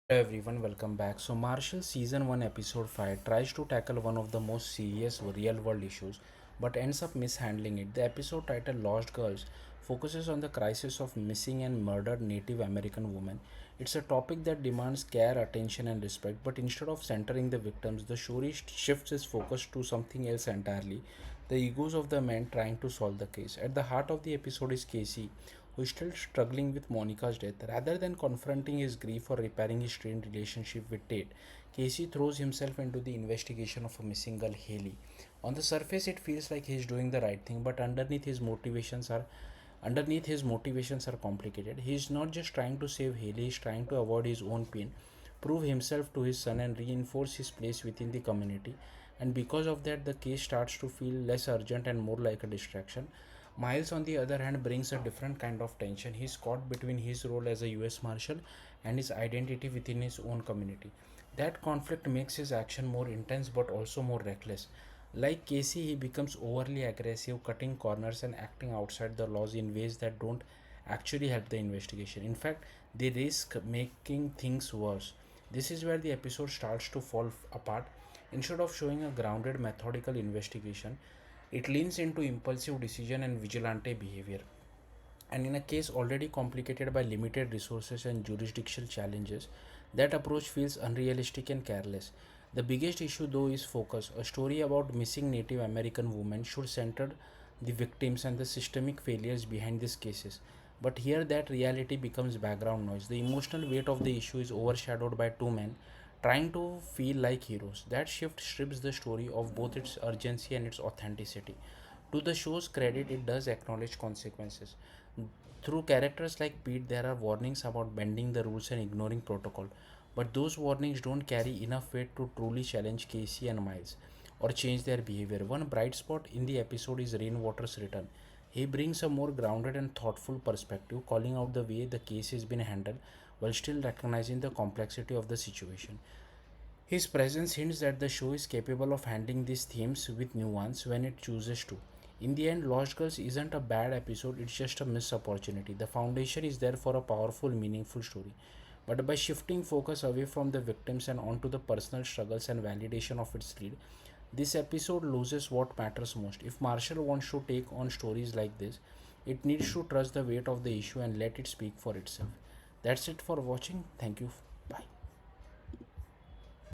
Hello everyone, welcome back. So, Marshall season 1 episode 5 tries to tackle one of the most serious real world issues but ends up mishandling it. The episode titled Lost Girls focuses on the crisis of missing and murdered Native American women. It's a topic that demands care, attention, and respect, but instead of centering the victims, the story shifts its focus to something else entirely, the egos of the men trying to solve the case. At the heart of the episode is Casey, who is still struggling with Monica's death. Rather than confronting his grief or repairing his strained relationship with Tate, Casey throws himself into the investigation of a missing girl, Haley. On the surface, it feels like he's doing the right thing, but underneath his motivations are complicated. He is not just trying to save Haley; he is trying to avoid his own pain, prove himself to his son, and reinforce his place within the community. And because of that, the case starts to feel less urgent and more like a distraction. Miles, on the other hand, brings a different kind of tension. He's caught between his role as a US Marshal and his identity within his own community. That conflict makes his action more intense but also more reckless. Like Casey, he becomes overly aggressive, cutting corners and acting outside the laws in ways that don't actually help the investigation. In fact, they risk making things worse. This is where the episode starts to fall apart. Instead of showing a grounded, methodical investigation, it leans into impulsive decision and vigilante behavior. And in a case already complicated by limited resources and jurisdictional challenges, that approach feels unrealistic and careless. The biggest issue, though, is focus. A story about missing Native American women should center the victims and the systemic failures behind these cases. But here, that reality becomes background noise. The emotional weight of the issue is overshadowed by two men trying to feel like heroes. That shift strips the story of both its urgency and its authenticity. To the show's credit, it does acknowledge consequences. Through characters like Pete, there are warnings about bending the rules and ignoring protocol, but those warnings don't carry enough weight to truly challenge Casey and Miles or change their behavior. One bright spot in the episode is Rainwater's return. He brings a more grounded and thoughtful perspective, calling out the way the case has been handled while still recognizing the complexity of the situation. His presence hints that the show is capable of handling these themes with nuance when it chooses to. In the end, Lost Girls isn't a bad episode, it's just a missed opportunity. The foundation is there for a powerful, meaningful story. But by shifting focus away from the victims and onto the personal struggles and validation of its lead, this episode loses what matters most. If Marshall wants to take on stories like this, it needs to trust the weight of the issue and let it speak for itself. That's it for watching. Thank you.